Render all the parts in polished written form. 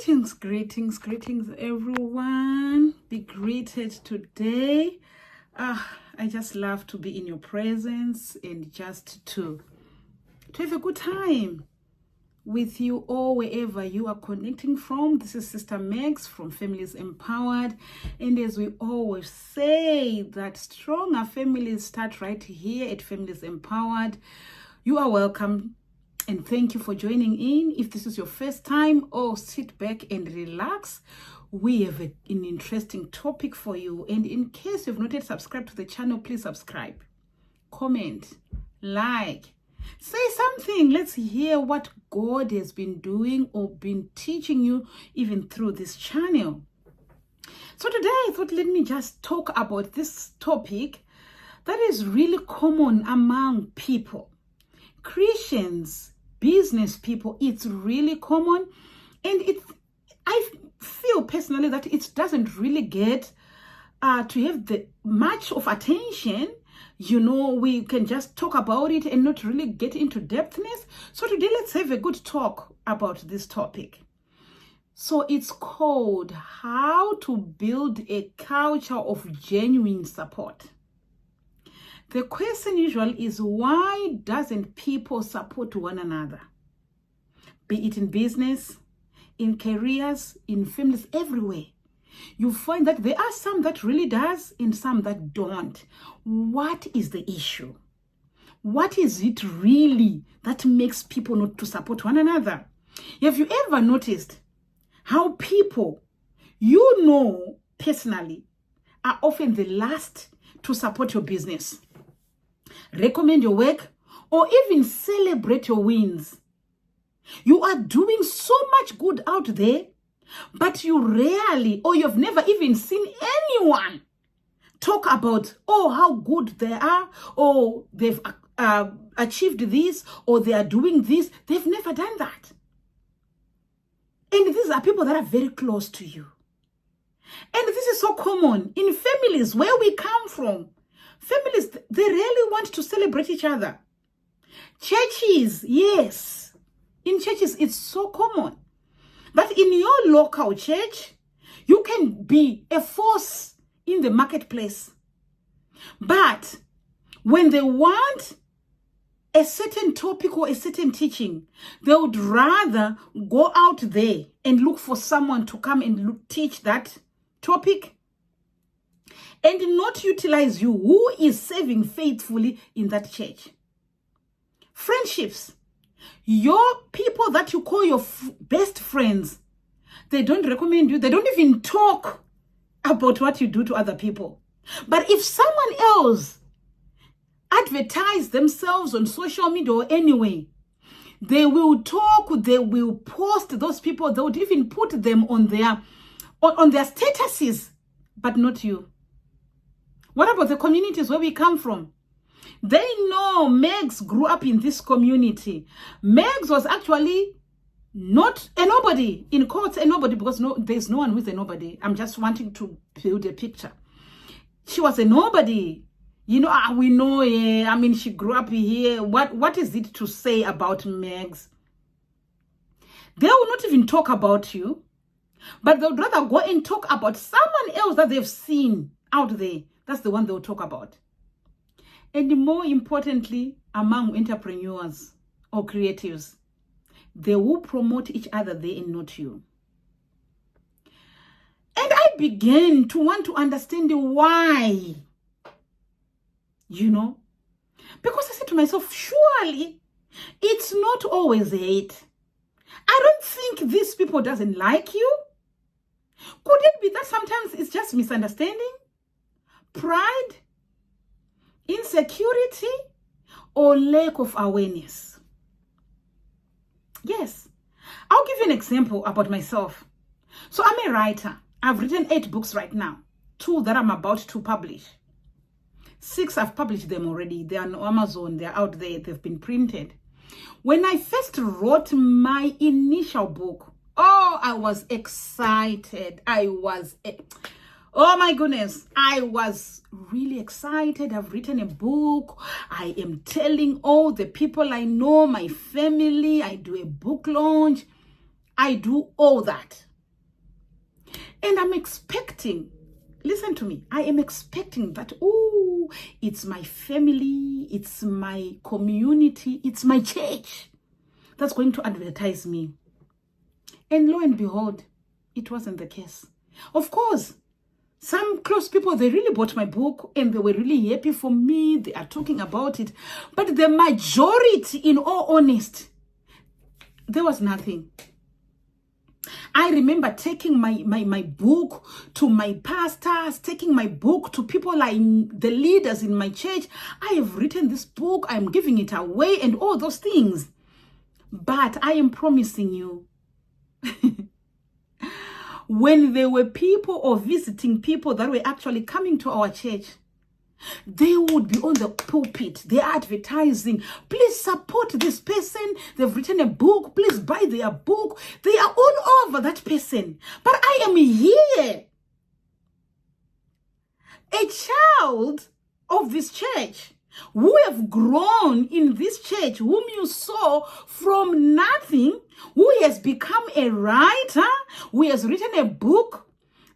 Greetings, everyone. Be greeted today. I just love to be in your presence and just to have a good time with you all wherever you are connecting from. This is Sister Megs from Families Empowered. And as we always say, that stronger families start right here at Families Empowered. You are welcome. And thank you for joining in. If this is your first time, sit back and relax. We have an interesting topic for you. And in case you've not yet subscribed to the channel, please subscribe, comment, like, say something. Let's hear what God has been doing or been teaching you even through this channel. So today I thought, let me just talk about this topic that is really common among people. Christians, business people, it's really common, and I feel personally that it doesn't really get to have the much of attention. We can just talk about it and not really get into depthness. So today let's have a good talk about this topic. So it's called How to Build a Culture of Genuine Support. The question usually is, why doesn't people support one another? Be it in business, in careers, in families, everywhere. You find that there are some that really does and some that don't. What is the issue? What is it really that makes people not to support one another? Have you ever noticed how people personally are often the last to support your business, recommend your work, or even celebrate your wins? You are doing so much good out there, but you rarely, or you've never even seen anyone talk about, how good they are, or they've achieved this, or they are doing this. They've never done that. And these are people that are very close to you. And this is so common in families where we come from. Families, they really want to celebrate each other. Churches, yes. In churches, it's so common that in your local church, you can be a force in the marketplace. But when they want a certain topic or a certain teaching, they would rather go out there and look for someone to come and teach that topic and not utilize you who is serving faithfully in that church. Friendships. Your people that you call your best friends, they don't recommend you. They don't even talk about what you do to other people. But if someone else advertise themselves on social media or anyway, they will talk, they will post those people, they would even put them on their statuses, but not you. What about the communities where we come from? They know Megs grew up in this community. Megs was actually not a nobody, in quotes, a nobody, because there's no one who's a nobody. I'm just wanting to build a picture. She was a nobody. We know, she grew up here. What is it to say about Megs? They will not even talk about you, but they would rather go and talk about someone else that they've seen out there. That's the one they will talk about. And more importantly, among entrepreneurs or creatives, they will promote each other there and not you. And I began to want to understand why. Because I said to myself, surely it's not always hate. I don't think these people doesn't like you. Could it be that sometimes it's just misunderstanding, pride, insecurity, or lack of awareness? Yes. I'll give you an example about myself. So I'm a writer. I've written 8 books right now, 2 that I'm about to publish. 6, I've published them already. They are on Amazon. They're out there. They've been printed. When I first wrote my initial book, I was excited. Oh my goodness, I was really excited. I've written a book. I am telling all the people I know, my family. I do a book launch. I do all that. And I'm expecting, listen to me, I am expecting that, oh, it's my family, it's my community, it's my church that's going to advertise me. And lo and behold, it wasn't the case. Of course, some close people, they really bought my book and they were really happy for me. They are talking about it. But the majority, in all honesty, there was nothing. I remember taking my book to my pastors, taking my book to people like the leaders in my church. I have written this book, I'm giving it away and all those things. But I am promising you, when there were people or visiting people that were actually coming to our church, they would be on the pulpit. They're advertising. Please support this person. They've written a book. Please buy their book. They are all over that person. But I am here, a child of this church, who have grown in this church, whom you saw from nothing, who has become a writer, who has written a book,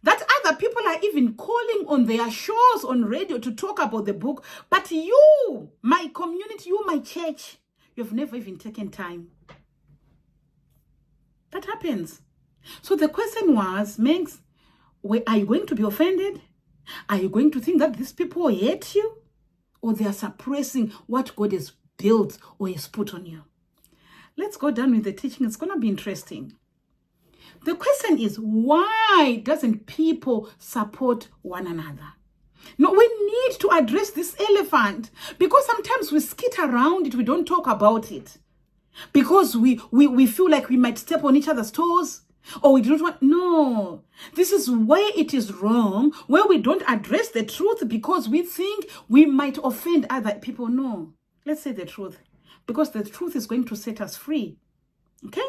that other people are even calling on their shows on radio to talk about the book. But you, my community, you, my church, you've never even taken time. That happens. So the question was, Megs, are you going to be offended? Are you going to think that these people hate you? Or they are suppressing what God has built or has put on you? Let's go down with the teaching. It's going to be interesting. The question is, why doesn't people support one another? No, we need to address this elephant, because sometimes we skit around it. We don't talk about it because we feel like we might step on each other's toes, or we don't want. No, this is where it is wrong, where we don't address the truth because we think we might offend other people. No, let's say the truth, because the truth is going to set us free. Okay?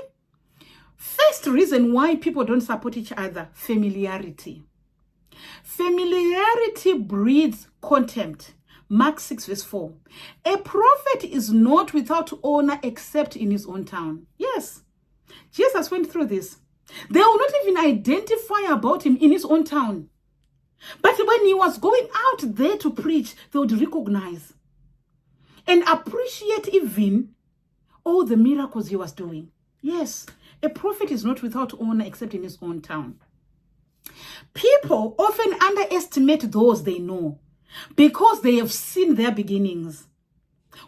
First reason why people don't support each other: familiarity. Familiarity breeds contempt. Mark 6 verse 4. A prophet is not without honor except in his own town. Yes, Jesus went through this. They will not even identify about him in his own town. But when he was going out there to preach, they would recognize and appreciate even all the miracles he was doing. Yes, a prophet is not without honor except in his own town. People often underestimate those they know because they have seen their beginnings.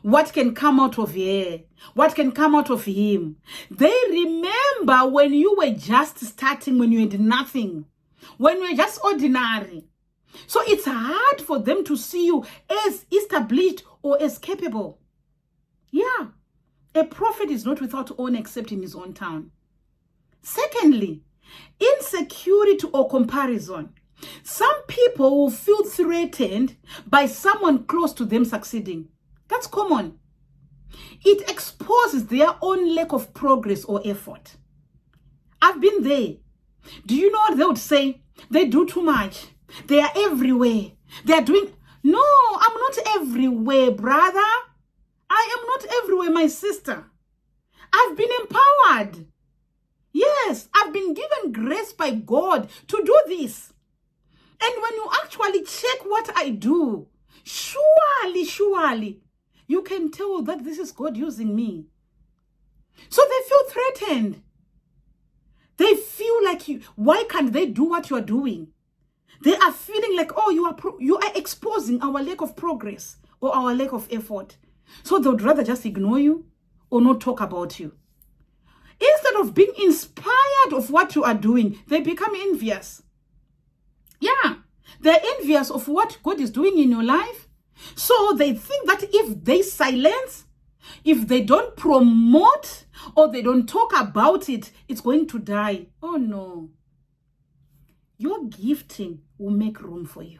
What can come out of here? What can come out of him? They remember when you were just starting, when you had nothing, when you were just ordinary. So it's hard for them to see you as established or as capable. Yeah, a prophet is not without honor except in his own town. Secondly, insecurity or comparison. Some people will feel threatened by someone close to them succeeding. That's common. It exposes their own lack of progress or effort. I've been there. Do you know what they would say? They do too much. They are everywhere. They are doing... No, I'm not everywhere, brother. I am not everywhere, my sister. I've been empowered. Yes, I've been given grace by God to do this. And when you actually check what I do, surely, you can tell that this is God using me. So they feel threatened. They feel like, why can't they do what you are doing? They are feeling like, oh, you are exposing our lack of progress or our lack of effort. So they would rather just ignore you or not talk about you. Instead of being inspired of what you are doing, they become envious. Yeah, they're envious of what God is doing in your life. So they think that if they silence, if they don't promote, or they don't talk about it, it's going to die. Oh no. Your gifting will make room for you.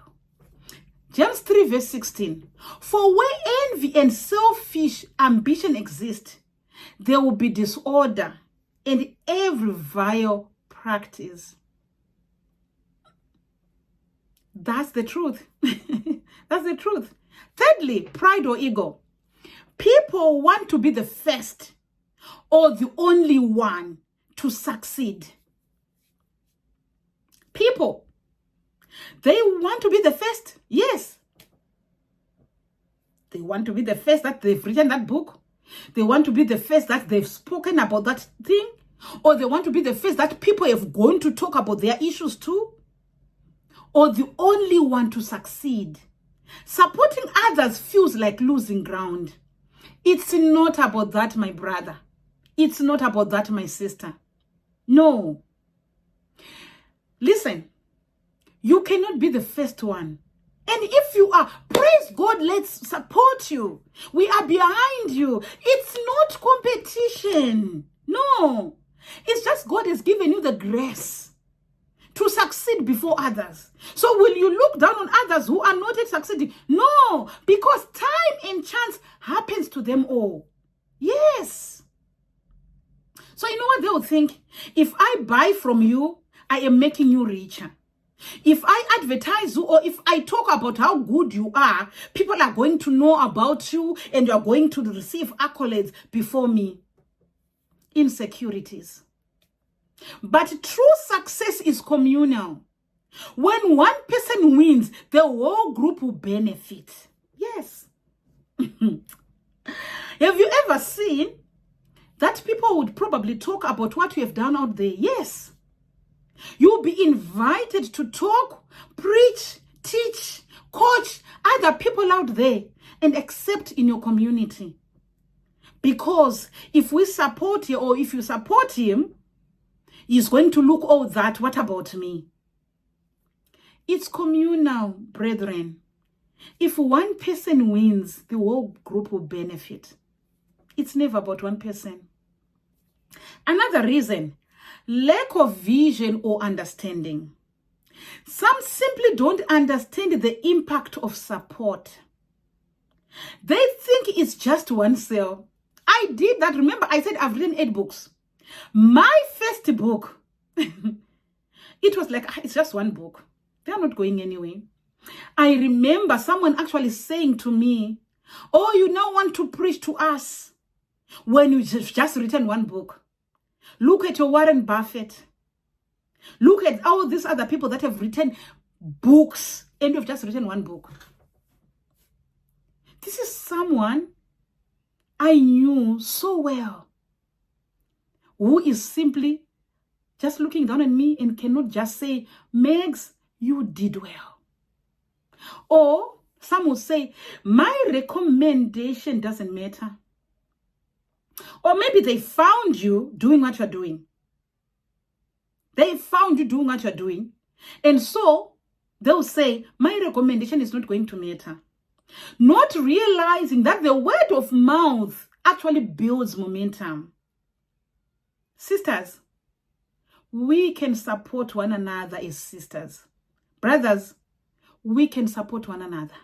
James 3 verse 16. For where envy and selfish ambition exist, there will be disorder and every vile practice. That's the truth. That's the truth. Thirdly, pride or ego. People want to be the first or the only one to succeed. People, they want to be the first. Yes. They want to be the first that they've written that book. They want to be the first that they've spoken about that thing. Or they want to be the first that people have gone to talk about their issues too. Or the only one to succeed. Supporting others feels like losing ground. It's not about that, my brother. It's not about that, my sister. No. Listen, you cannot be the first one. And if you are, praise God, let's support you. We are behind you. It's not competition. No. It's just God has given you the grace to succeed before others. So will you look down on others who are not yet succeeding? No, because time and chance happens to them all. Yes. So you know what they will think? If I buy from you, I am making you richer. If I advertise you or if I talk about how good you are, people are going to know about you and you are going to receive accolades before me. Insecurities. But true success is communal. When one person wins, the whole group will benefit. Yes. Have you ever seen that people would probably talk about what you have done out there? Yes. You'll be invited to talk, preach, teach, coach other people out there and accept in your community. Because if we support you or if you support him, he's going to look, oh, that, what about me? It's communal, brethren. If one person wins, the whole group will benefit. It's never about one person. Another reason, lack of vision or understanding. Some simply don't understand the impact of support. They think it's just one sale. I did that. Remember, I said I've written 8 books. My first book, it was like, it's just one book. They're not going anywhere. I remember someone actually saying to me, oh, you now want to preach to us when you just written one book. Look at your Warren Buffett. Look at all these other people that have written books and you've just written one book. This is someone I knew so well who is simply just looking down at me and cannot just say, Megs, you did well. Or some will say, my recommendation doesn't matter. Or maybe they found you doing what you're doing. They found you doing what you're doing. And so they'll say, my recommendation is not going to matter. Not realizing that the word of mouth actually builds momentum. Sisters, we can support one another as sisters. Brothers, we can support one another.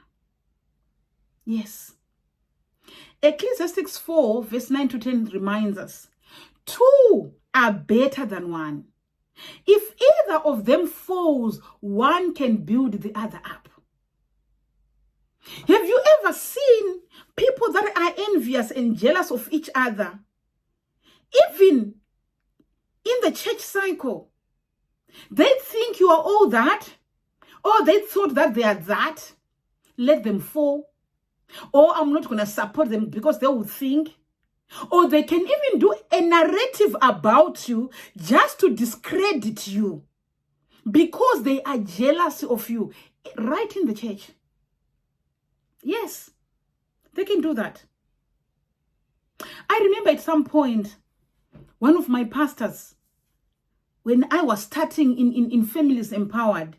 Yes. Ecclesiastes 4 verse 9 to 10 reminds us, 2 are better than 1. If either of them falls, one can build the other up. Have you ever seen people that are envious and jealous of each other? Even in the church cycle, they think you are all that, or they thought that they are that. Let them fall. Or I'm not going to support them because they will think. Or they can even do a narrative about you just to discredit you because they are jealous of you right in the church. Yes, they can do that. I remember at some point, one of my pastors, when I was starting in Families Empowered,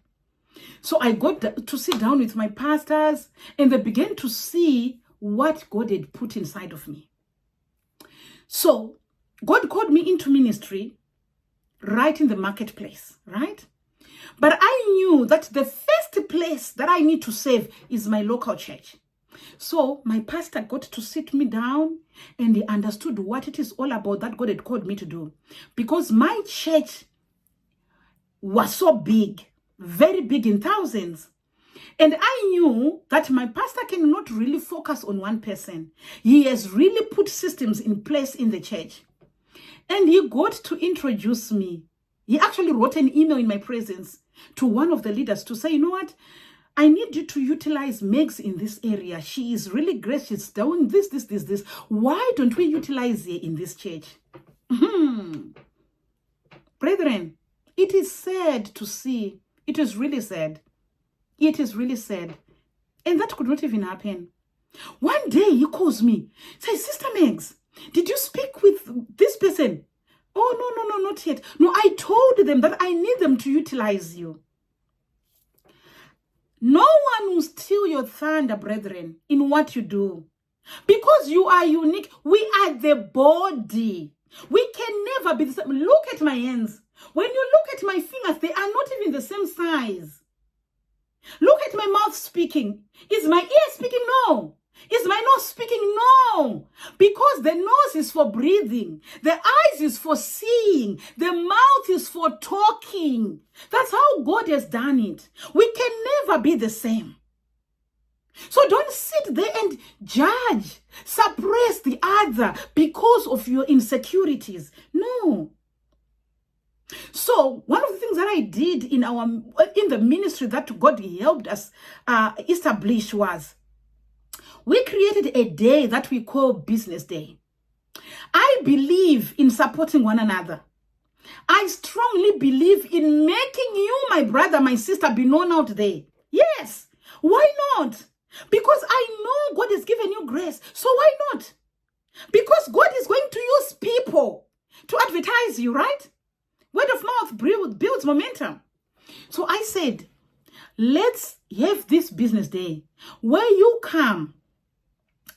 so I got to sit down with my pastors and they began to see what God had put inside of me. So God called me into ministry right in the marketplace, right? But I knew that the first place that I need to save is my local church. So my pastor got to sit me down and he understood what it is all about that God had called me to do. Because my church was so big, very big in thousands. And I knew that my pastor cannot really focus on one person. He has really put systems in place in the church. And he got to introduce me. He actually wrote an email in my presence to one of the leaders to say, you know what? I need you to utilize Megs in this area. She is really great. She's doing this. Why don't we utilize her in this church? Brethren, it is sad to see. It is really sad. It is really sad. And that could not even happen. One day he calls me, says, Sister Megs, did you speak with this person? Oh, no, not yet. No, I told them that I need them to utilize you. No one will steal your thunder, brethren, in what you do. Because you are unique. We are the body. We can never be the same. Look at my hands. When you look at my fingers, they are not even the same size. Look at my mouth speaking. Is my ear speaking? No. Is my nose speaking? No. Because the nose is for breathing. The eyes is for seeing. The mouth is for talking. That's how God has done it. We can never be the same. So don't sit there and judge, suppress the other because of your insecurities. No. So one of the things that I did in the ministry that God helped us establish was, we created a day that we call Business Day. I believe in supporting one another. I strongly believe in making you, my brother, my sister, be known out there. Yes. Why not? Because I know God has given you grace. So why not? Because God is going to use people to advertise you, right? Word of mouth builds momentum. So I said, let's have this business day where you come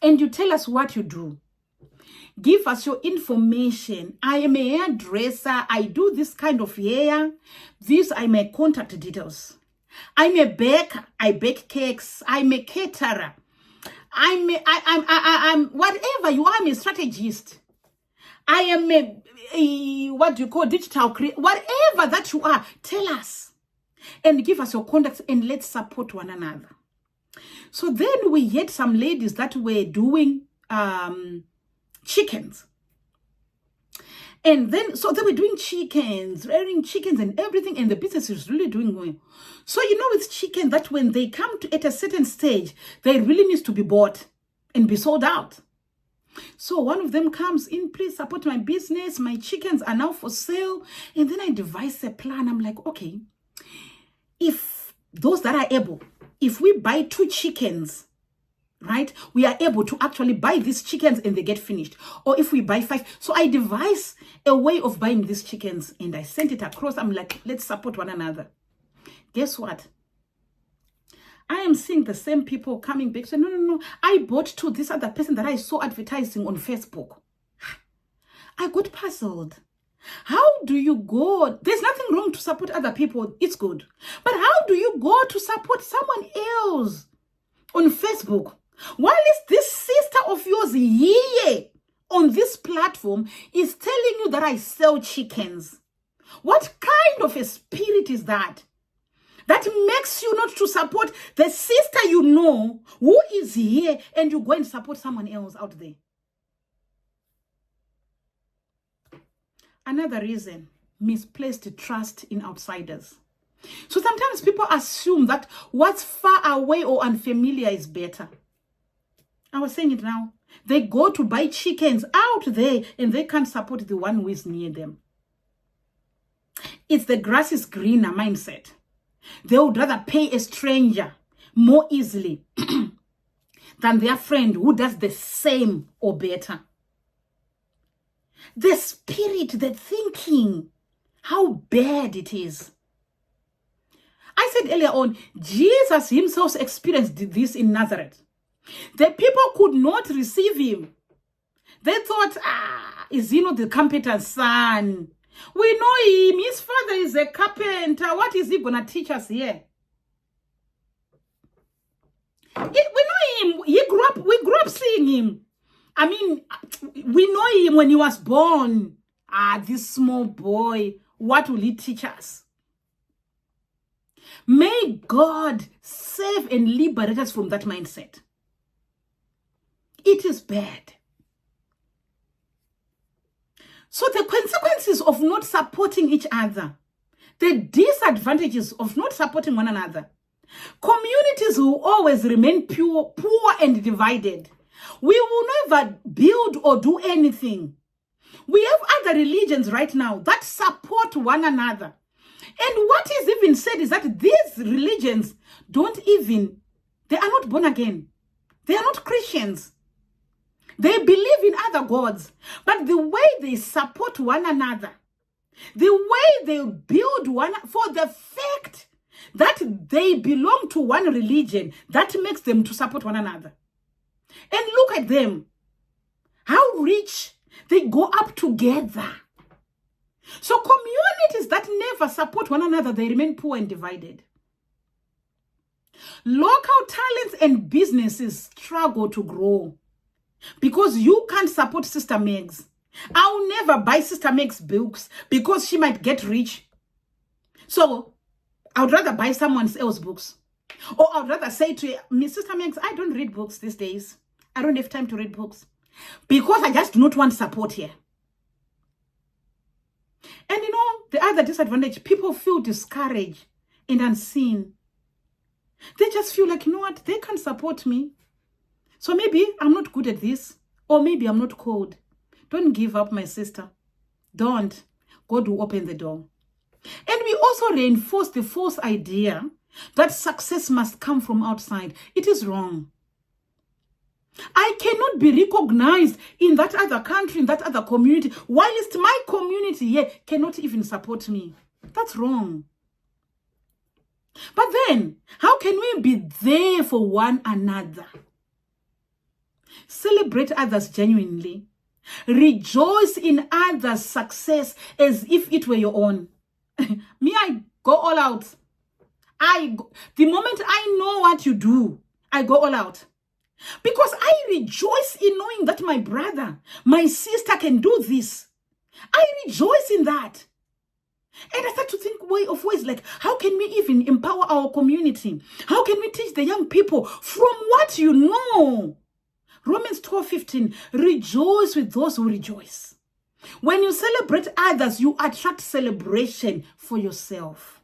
and you tell us what you do. Give us your information. I am a hairdresser. I do this kind of hair. These are my contact details. I'm a baker. I bake cakes. I'm a caterer. I'm whatever you are. I'm a strategist. I am what you call digital creator. Whatever that you are, tell us and give us your contacts and let's support one another. So then we had some ladies that were doing chickens. And then, so they were doing chickens, rearing chickens and everything, and the business is really doing well. So you know with chicken that when they come to at a certain stage, they really need to be bought and be sold out. So one of them comes in, please support my business. My chickens are now for sale. And then I devise a plan. I'm like, okay, if those that are able, if we buy 2 chickens, right, we are able to actually buy these chickens and they get finished. Or if we buy 5. So I devise a way of buying these chickens and I sent it across. I'm like, let's support one another. Guess what? I am seeing the same people coming back. So no. I bought to this other person that I saw advertising on Facebook. I got puzzled. How do you go? There's nothing wrong to support other people. It's good. But how do you go to support someone else on Facebook? While is this sister of yours here on this platform is telling you that I sell chickens? What kind of a spirit is that? That makes you not to support the sister you know who is here and you go and support someone else out there. Another reason, misplaced trust in outsiders. So sometimes people assume that what's far away or unfamiliar is better. I was saying it now. They go to buy chickens out there and they can't support the one who is near them. It's the grass is greener mindset. They would rather pay a stranger more easily than their friend who does the same or better. The spirit, the thinking, how bad it is. I said earlier on, Jesus himself experienced this in Nazareth. The people could not receive him. They thought, is he not the carpenter's son? We know him. His father is a carpenter. What is he going to teach us here? We know him. We grew up seeing him. I mean, we know him when he was born. This small boy, what will he teach us? May God save and liberate us from that mindset. It is bad. So the consequences of not supporting each other the disadvantages of not supporting one another. Communities will always remain poor and divided. We will never build or do anything. We have other religions right now that support one another. And what is even said is that these religions they are not born again. They are not Christians. They believe in other gods. But the way they support one another, the way they build for the fact that they belong to one religion, that makes them to support one another. And look at them. How rich they go up together. So communities that never support one another, they remain poor and divided. Local talents and businesses struggle to grow because you can't support Sister Meg's. I'll never buy Sister Meg's books because she might get rich. So I would rather buy someone else's books. Or I would rather say to Miss Sister Meg's, I don't read books these days. I don't have time to read books because I just do not want support here. And you know, the other disadvantage, people feel discouraged and unseen. They just feel like, you know what, they can't support me. So maybe I'm not good at this, or maybe I'm not called. Don't give up, my sister. Don't. God will open the door. And we also reinforce the false idea that success must come from outside. It is wrong. I cannot be recognized in that other country, in that other community, whilst my community here cannot even support me. That's wrong. But then, how can we be there for one another? Celebrate others genuinely. Rejoice in others' success as if it were your own. Me, I go all out. The moment I know what you do, I go all out. Because I rejoice in knowing that my brother, my sister can do this. I rejoice in that. And I start to think of ways like, how can we even empower our community? How can we teach the young people from what you know? Romans 12:15, rejoice with those who rejoice. When you celebrate others, you attract celebration for yourself.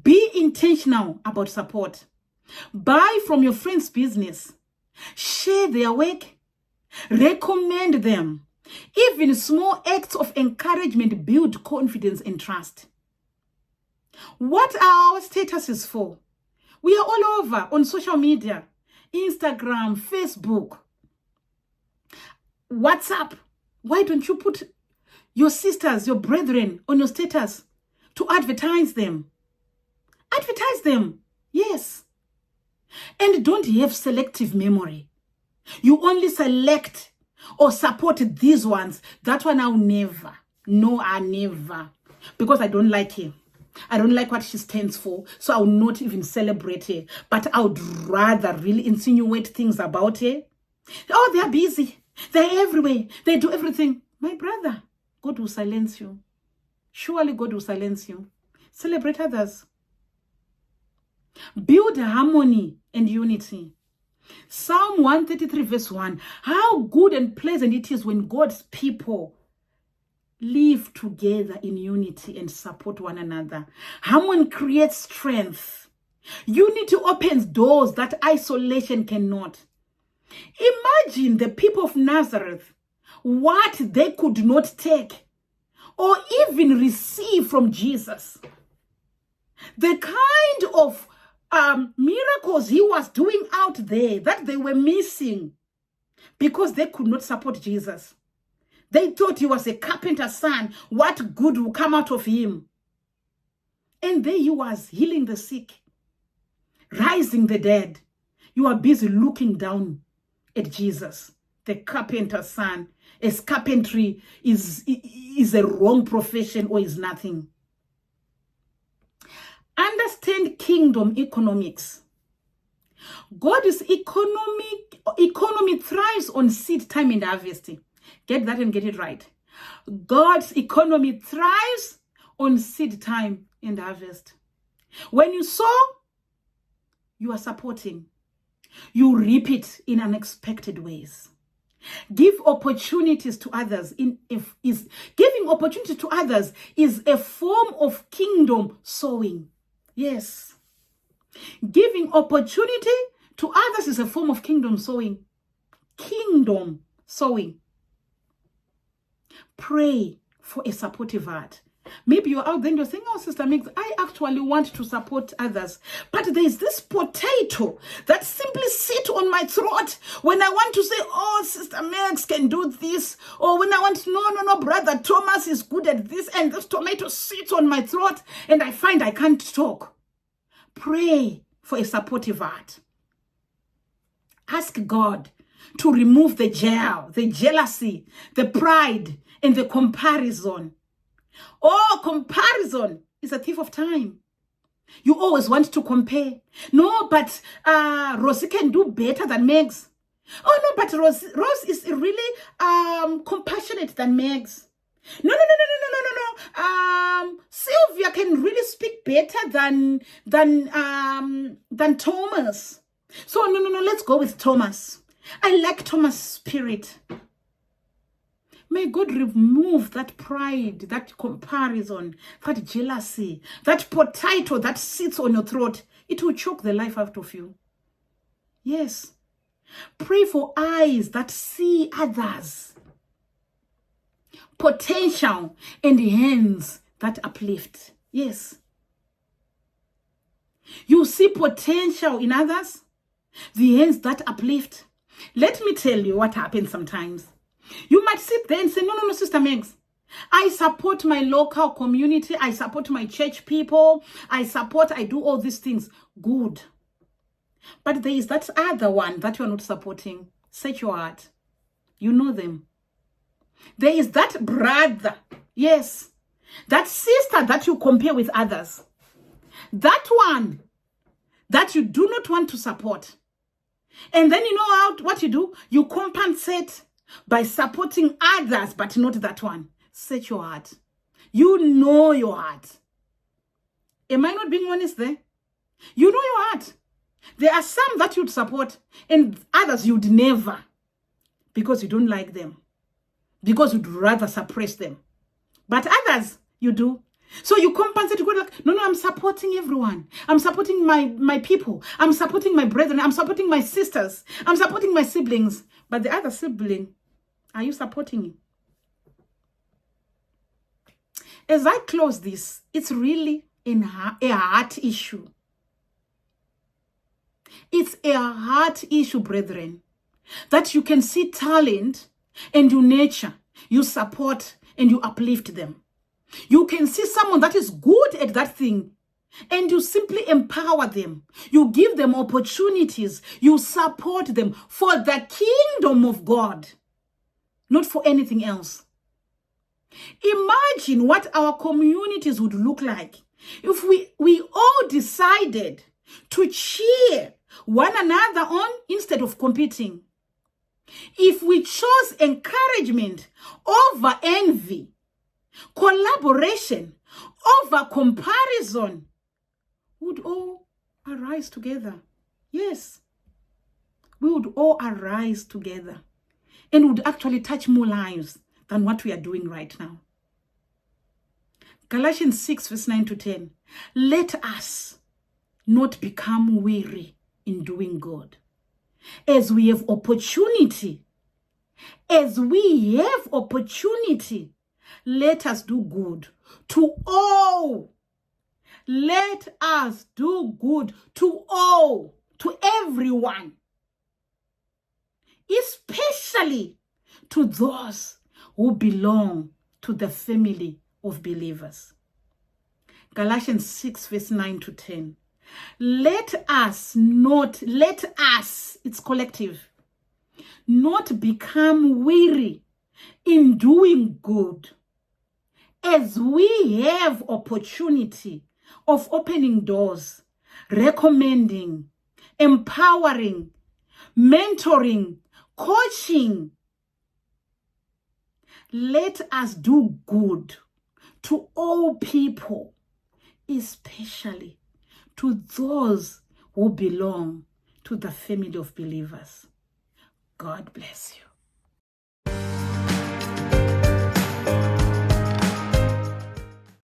Be intentional about support. Buy from your friend's business. Share their work. Recommend them. Even small acts of encouragement build confidence and trust. What are our statuses for? We are all over on social media. Instagram, Facebook, WhatsApp. Why don't you put your sisters, your brethren on your status to advertise them? Advertise them. Yes. And don't have selective memory. You only select or support these ones. That one I'll never. No, I never. Because I don't like her. I don't like what she stands for. So I will not even celebrate her. But I would rather really insinuate things about her. Oh, they're busy. They're everywhere. They do everything. My brother, God will silence you. Surely God will silence you. Celebrate others. Build harmony and unity. Psalm 133 verse 1. How good and pleasant it is when God's people live together in unity and support one another. Harmony creates strength. Unity opens doors that isolation cannot. Imagine the people of Nazareth, what they could not take or even receive from Jesus. The kind of miracles he was doing out there that they were missing because they could not support Jesus. They thought he was a carpenter's son. What good will come out of him? And there he was, healing the sick, rising the dead. You are busy looking down at Jesus, the carpenter's son, as carpentry is a wrong profession or is nothing. Understand kingdom economics. God's economy thrives on seed time and harvesting. Get that and get it right. God's economy thrives on seed time and harvest. When you sow, you are supporting. You reap it in unexpected ways. Give opportunities to others. Giving opportunity to others is a form of kingdom sowing. Yes. Giving opportunity to others is a form of kingdom sowing. Kingdom sowing. Pray for a supportive heart. Maybe you're out there and you're saying, oh, Sister Megs, I actually want to support others. But there's this potato that simply sits on my throat when I want to say, oh, Sister Megs can do this. Or when I want, no, Brother Thomas is good at this. And this tomato sits on my throat and I find I can't talk. Pray for a supportive heart. Ask God to remove the jealousy, the pride, and the comparison. Oh, comparison is a thief of time. You always want to compare. No, but Rosie can do better than Megs. Oh, no, but Rose is really compassionate than Megs. No. Sylvia can really speak better than Thomas. So no, let's go with Thomas. I like Thomas' spirit. May God remove that pride, that comparison, that jealousy, that potato that sits on your throat. It will choke the life out of you. Yes. Pray for eyes that see others. Potential and hands that uplift. Yes. You see potential in others, the hands that uplift. Let me tell you what happens sometimes. You might sit there and say, no, Sister Megs, I support my local community. I support my church people. I do all these things. Good. But there is that other one that you are not supporting. Search your heart. You know them. There is that brother. Yes. That sister that you compare with others. That one that you do not want to support. And then you know what you do? You compensate by supporting others, but not that one. Search your heart. You know your heart. Am I not being honest there? You know your heart. There are some that you'd support and others you'd never, because you don't like them, because you'd rather suppress them. But others you do. So you compensate. You go like, no, I'm supporting everyone. I'm supporting my people. I'm supporting my brethren. I'm supporting my sisters. I'm supporting my siblings. But the other sibling, are you supporting him? As I close this, it's really a heart issue. It's a heart issue, brethren, that you can see talent and you nurture, you support and you uplift them. You can see someone that is good at that thing and you simply empower them. You give them opportunities. You support them for the kingdom of God, not for anything else. Imagine what our communities would look like if we all decided to cheer one another on instead of competing. If we chose encouragement over envy, collaboration over comparison, would all arise together. Yes, we would all arise together and would actually touch more lives than what we are doing right now. Galatians 6 verse 9 to 10. Let us not become weary in doing good. As we have opportunity, let us do good to all. Let us do good to all, to everyone, especially to those who belong to the family of believers. Galatians 6 verse 9 to 10. Let us, it's collective, not become weary in doing good, as we have opportunity of opening doors, recommending, empowering, mentoring, coaching. Let us do good to all people, especially to those who belong to the family of believers. God bless you.